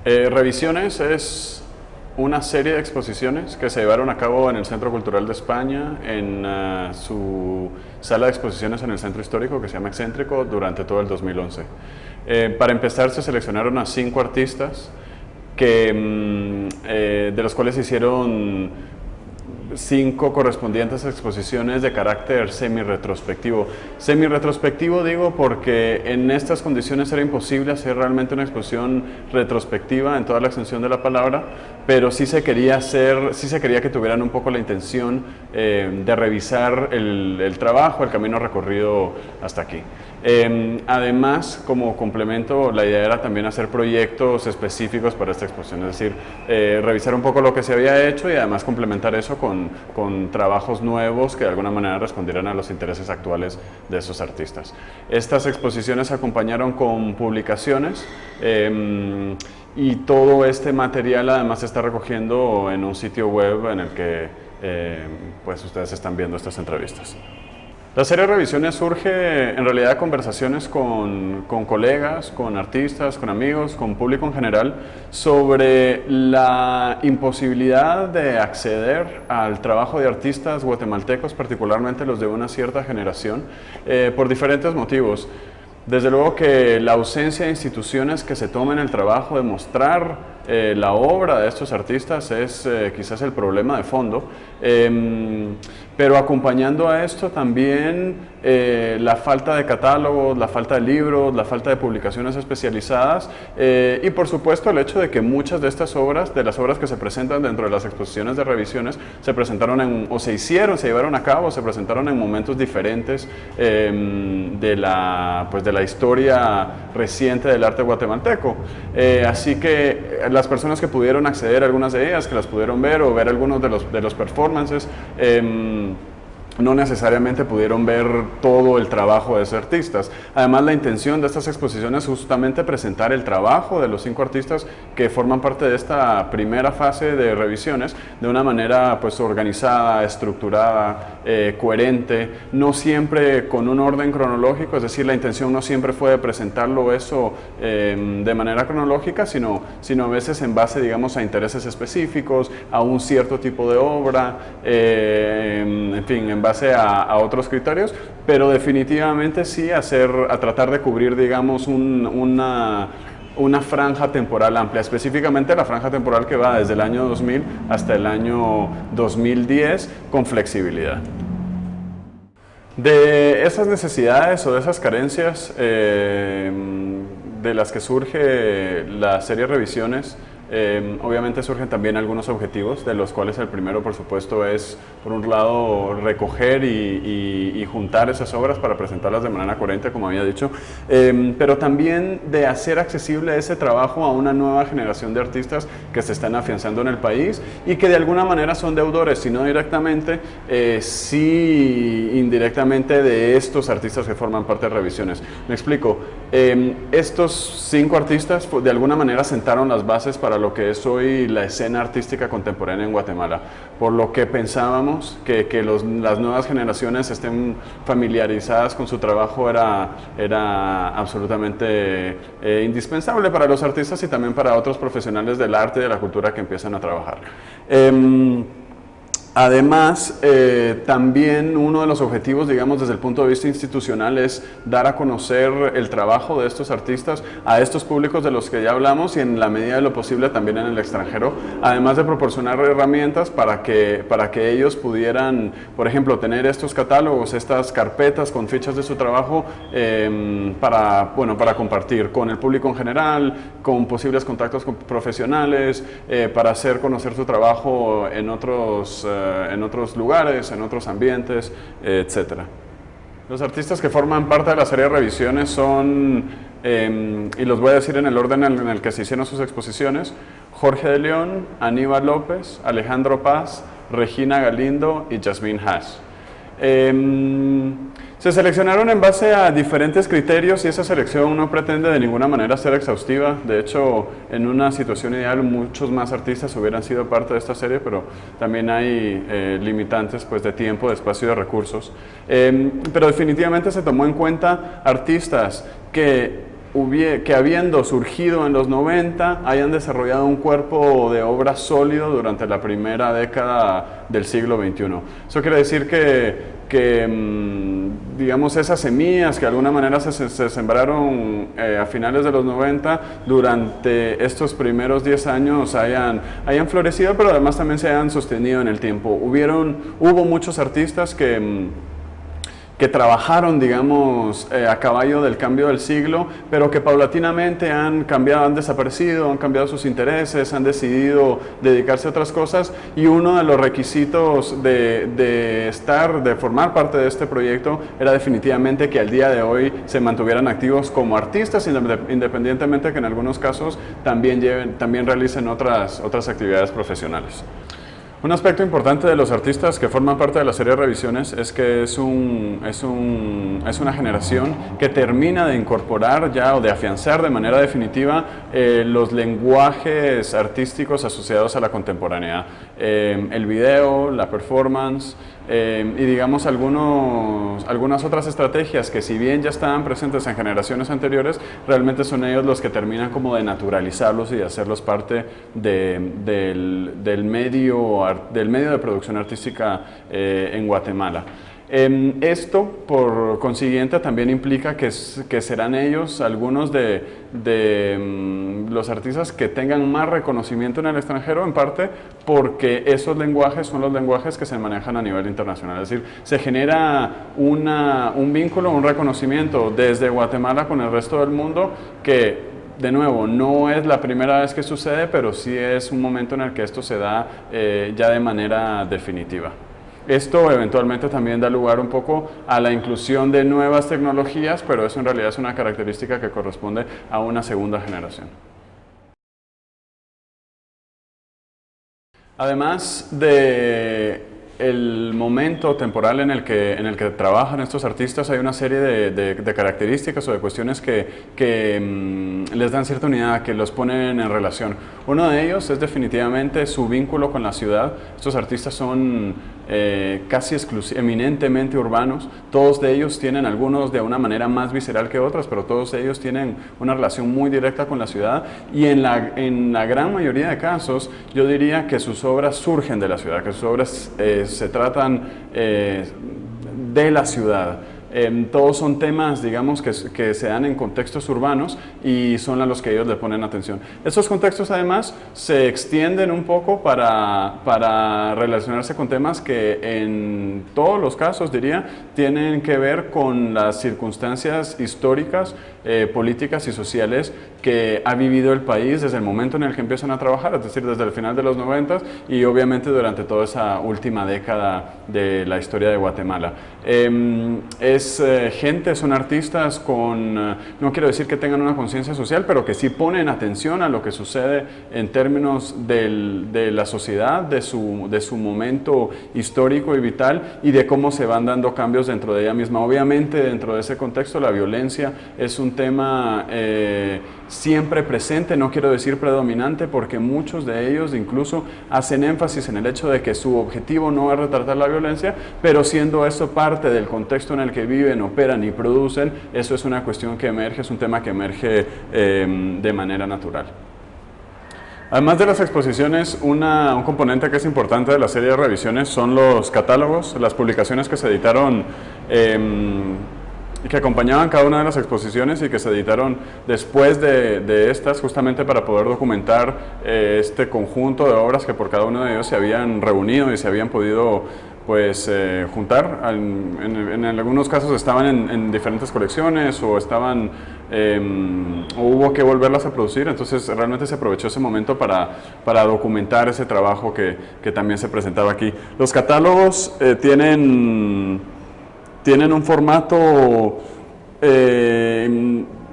Revisiones es una serie de exposiciones que se llevaron a cabo en el Centro Cultural de España, en su sala de exposiciones en el Centro Histórico, que se llama Excéntrico, durante todo el 2011. Para empezar, se seleccionaron a 5 artistas de los cuales se hicieron 5 correspondientes a exposiciones de carácter semi-retrospectivo. Semi-retrospectivo digo porque en estas condiciones era imposible hacer realmente una exposición retrospectiva en toda la extensión de la palabra, pero sí se quería que tuvieran un poco la intención de revisar el trabajo, el camino recorrido hasta aquí. Además, como complemento, la idea era también hacer proyectos específicos para esta exposición, es decir, revisar un poco lo que se había hecho y además complementar eso con trabajos nuevos que de alguna manera respondieran a los intereses actuales de esos artistas. Estas exposiciones se acompañaron con publicaciones y todo este material además se está recogiendo en un sitio web en el que pues ustedes están viendo estas entrevistas. La serie de revisiones surge en realidad de conversaciones con colegas, con artistas, con amigos, con público en general, sobre la imposibilidad de acceder al trabajo de artistas guatemaltecos, particularmente los de una cierta generación, por diferentes motivos. Desde luego que la ausencia de instituciones que se tomen el trabajo de mostrar la obra de estos artistas es quizás el problema de fondo, pero acompañando a esto también la falta de catálogos, la falta de libros, la falta de publicaciones especializadas y por supuesto el hecho de que muchas de estas obras, de las obras que se presentan dentro de las exposiciones de revisiones, se presentaron se llevaron a cabo, se presentaron en momentos diferentes de la historia reciente del arte guatemalteco. Así que las personas que pudieron acceder a algunas de ellas, que las pudieron ver o ver algunos de los performances, no necesariamente pudieron ver todo el trabajo de esos artistas. Además, la intención de estas exposiciones es justamente presentar el trabajo de los 5 artistas que forman parte de esta primera fase de revisiones de una manera pues organizada, estructurada, coherente, no siempre con un orden cronológico, es decir, la intención no siempre fue de presentarlo eso de manera cronológica, sino a veces en base, digamos, a intereses específicos, a un cierto tipo de obra, en fin, en base a otros criterios, pero definitivamente sí a tratar de cubrir, digamos, una franja temporal amplia, específicamente la franja temporal que va desde el año 2000 hasta el año 2010 con flexibilidad. De esas necesidades o de esas carencias de las que surge la serie de revisiones, obviamente surgen también algunos objetivos, de los cuales el primero, por supuesto, es, por un lado, recoger y juntar esas obras para presentarlas de manera coherente, como había dicho, pero también de hacer accesible ese trabajo a una nueva generación de artistas que se están afianzando en el país y que de alguna manera son deudores, si no directamente, sí indirectamente de estos artistas que forman parte de revisiones. Me explico, estos 5 artistas de alguna manera sentaron las bases para lo que es hoy la escena artística contemporánea en Guatemala, por lo que pensábamos que las nuevas generaciones estén familiarizadas con su trabajo era absolutamente indispensable para los artistas y también para otros profesionales del arte y de la cultura que empiezan a trabajar. Además, también uno de los objetivos, digamos, desde el punto de vista institucional es dar a conocer el trabajo de estos artistas a estos públicos de los que ya hablamos y en la medida de lo posible también en el extranjero, además de proporcionar herramientas para que ellos pudieran, por ejemplo, tener estos catálogos, estas carpetas con fichas de su trabajo para compartir con el público en general, con posibles contactos con profesionales, para hacer conocer su trabajo en otros lugares, en otros ambientes, etc. Los artistas que forman parte de la serie de revisiones son, y los voy a decir en el orden en el que se hicieron sus exposiciones, Jorge de León, Aníbal López, Alejandro Paz, Regina Galindo y Yasmín Haas. Se seleccionaron en base a diferentes criterios y esa selección no pretende de ninguna manera ser exhaustiva. De hecho, en una situación ideal muchos más artistas hubieran sido parte de esta serie, pero también hay limitantes pues, de tiempo, de espacio y de recursos. Pero definitivamente se tomó en cuenta artistas que que habiendo surgido en los 90 hayan desarrollado un cuerpo de obra sólido durante la primera década del siglo XXI. Eso quiere decir digamos, esas semillas que de alguna manera se sembraron a finales de los 90, durante estos primeros 10 años hayan florecido, pero además también se hayan sostenido en el tiempo. Hubo muchos artistas que trabajaron, digamos, a caballo del cambio del siglo, pero que paulatinamente han cambiado, han desaparecido, han cambiado sus intereses, han decidido dedicarse a otras cosas, y uno de los requisitos de formar parte de este proyecto era definitivamente que al día de hoy se mantuvieran activos como artistas, independientemente que en algunos casos también realicen otras actividades profesionales. Un aspecto importante de los artistas que forman parte de la serie de revisiones es que es una generación que termina de incorporar ya o de afianzar de manera definitiva los lenguajes artísticos asociados a la contemporaneidad. El video, la performance, y digamos algunas otras estrategias que, si bien ya estaban presentes en generaciones anteriores, realmente son ellos los que terminan como de naturalizarlos y de hacerlos parte del medio de producción artística en Guatemala. Esto, por consiguiente, también implica que serán ellos algunos de los artistas que tengan más reconocimiento en el extranjero, en parte porque esos lenguajes son los lenguajes que se manejan a nivel internacional. Es decir, se genera un vínculo, un reconocimiento desde Guatemala con el resto del mundo que, de nuevo, no es la primera vez que sucede, pero sí es un momento en el que esto se da ya de manera definitiva. Esto eventualmente también da lugar un poco a la inclusión de nuevas tecnologías, pero eso en realidad es una característica que corresponde a una segunda generación. Además el momento temporal en el que trabajan estos artistas, hay una serie de características o de cuestiones que les dan cierta unidad, que los ponen en relación. Uno de ellos es definitivamente su vínculo con la ciudad. Estos artistas son casi eminentemente urbanos. Todos de ellos tienen, algunos de una manera más visceral que otras, pero todos ellos tienen una relación muy directa con la ciudad, y en la gran mayoría de casos yo diría que sus obras surgen de la ciudad, que sus obras se tratan de la ciudad. Todos son temas, digamos, que se dan en contextos urbanos y son a los que ellos le ponen atención. Estos contextos, además, se extienden un poco para relacionarse con temas que en todos los casos, diría, tienen que ver con las circunstancias históricas, políticas y sociales que ha vivido el país desde el momento en el que empiezan a trabajar, es decir, desde el final de los 90 y obviamente durante toda esa última década de la historia de Guatemala. Son artistas no quiero decir que tengan una conciencia social, pero que sí ponen atención a lo que sucede en términos de la sociedad, de su momento histórico y vital, y de cómo se van dando cambios dentro de ella misma. Obviamente, dentro de ese contexto, la violencia es un tema siempre presente, no quiero decir predominante, porque muchos de ellos incluso hacen énfasis en el hecho de que su objetivo no es retratar la violencia, pero siendo eso parte del contexto en el que viven, operan y producen, eso es una cuestión que emerge, es un tema que emerge de manera natural. Además de las exposiciones, un componente que es importante de la serie de revisiones son los catálogos, las publicaciones que se editaron que acompañaban cada una de las exposiciones y que se editaron después de estas, justamente para poder documentar este conjunto de obras que por cada uno de ellos se habían reunido y se habían podido juntar. En algunos casos estaban en diferentes colecciones o o hubo que volverlas a producir, entonces realmente se aprovechó ese momento para documentar ese trabajo que también se presentaba aquí. Los catálogos tienen un formato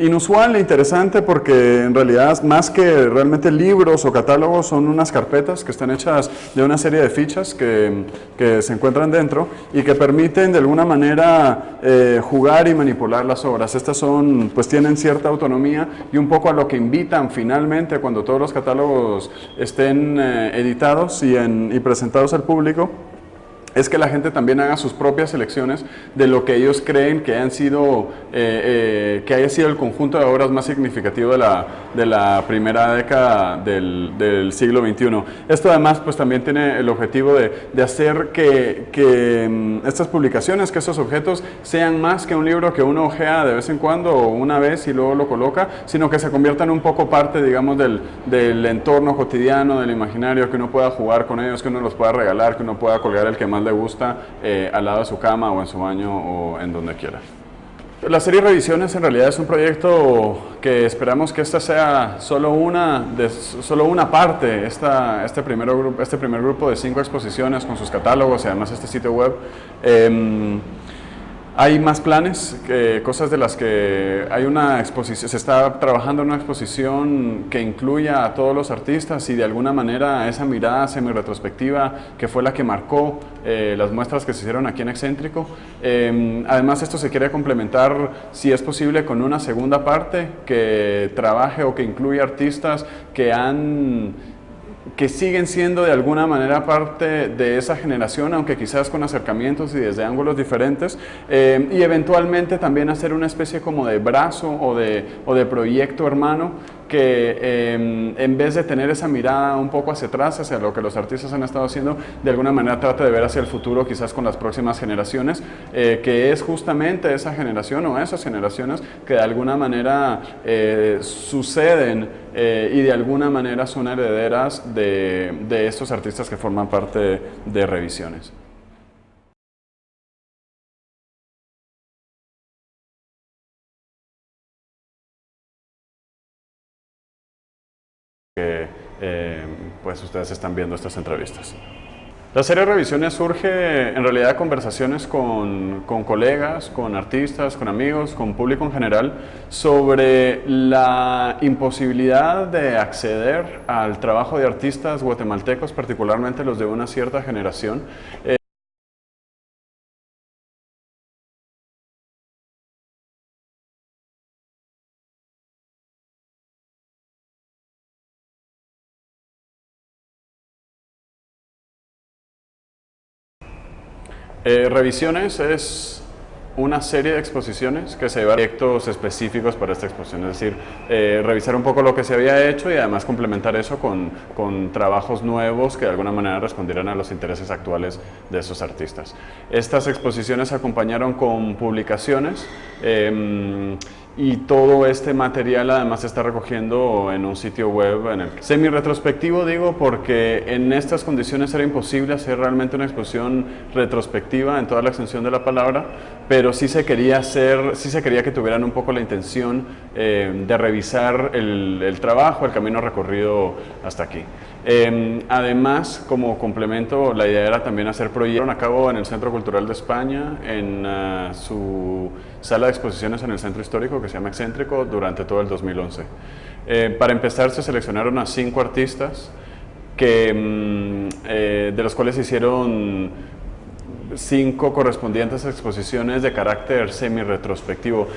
inusual e interesante, porque en realidad, más que realmente libros o catálogos, son unas carpetas que están hechas de una serie de fichas que se encuentran dentro y que permiten de alguna manera jugar y manipular las obras. Estas pues tienen cierta autonomía, y un poco a lo que invitan finalmente cuando todos los catálogos estén editados y presentados al público, es que la gente también haga sus propias selecciones de lo que ellos creen que han sido, que haya sido el conjunto de obras más significativo de la primera década del siglo XXI. Esto además pues también tiene el objetivo de hacer que estas publicaciones, que estos objetos sean más que un libro que uno ojea de vez en cuando o una vez y luego lo coloca, sino que se conviertan un poco parte, digamos, del entorno cotidiano, del imaginario, que uno pueda jugar con ellos, que uno los pueda regalar, que uno pueda colgar el que más le gusta al lado de su cama o en su baño o en donde quiera. La serie Revisiones en realidad es un proyecto que esperamos que esta sea solo una parte, este primer grupo de 5 exposiciones con sus catálogos y además este sitio web. Hay más planes, cosas de las que hay una exposición, se está trabajando en una exposición que incluya a todos los artistas y de alguna manera esa mirada semi-retrospectiva que fue la que marcó las muestras que se hicieron aquí en Excéntrico. Además esto se quiere complementar, si es posible, con una segunda parte que trabaje o que incluya artistas que siguen siendo de alguna manera parte de esa generación, aunque quizás con acercamientos y desde ángulos diferentes, y eventualmente también hacer una especie como de brazo o de proyecto hermano que en vez de tener esa mirada un poco hacia atrás, hacia lo que los artistas han estado haciendo, de alguna manera trata de ver hacia el futuro, quizás con las próximas generaciones, que es justamente esa generación o esas generaciones que de alguna manera suceden y de alguna manera son herederas de estos artistas que forman parte de Revisiones. Pues ustedes están viendo estas entrevistas. La serie de Revisiones surge en realidad de conversaciones con colegas, con artistas, con amigos, con público en general, sobre la imposibilidad de acceder al trabajo de artistas guatemaltecos, particularmente los de una cierta generación. Revisiones es una serie de exposiciones que se lleva a proyectos específicos para esta exposición, es decir, revisar un poco lo que se había hecho y además complementar eso con trabajos nuevos que de alguna manera respondieran a los intereses actuales de esos artistas. Estas exposiciones se acompañaron con publicaciones y todo este material además se está recogiendo en un sitio web en el semi-retrospectivo, digo, porque en estas condiciones era imposible hacer realmente una exposición retrospectiva en toda la extensión de la palabra, pero sí se quería que tuvieran un poco la intención de revisar el trabajo, el camino recorrido hasta aquí. Además, como complemento, la idea era también hacer proyectos a cabo en el Centro Cultural de España, en su sala de exposiciones en el Centro Histórico, que se llama Excéntrico, durante todo el 2011. Para empezar, se seleccionaron a 5 artistas, de los cuales se hicieron 5 correspondientes exposiciones de carácter semi-retrospectivo.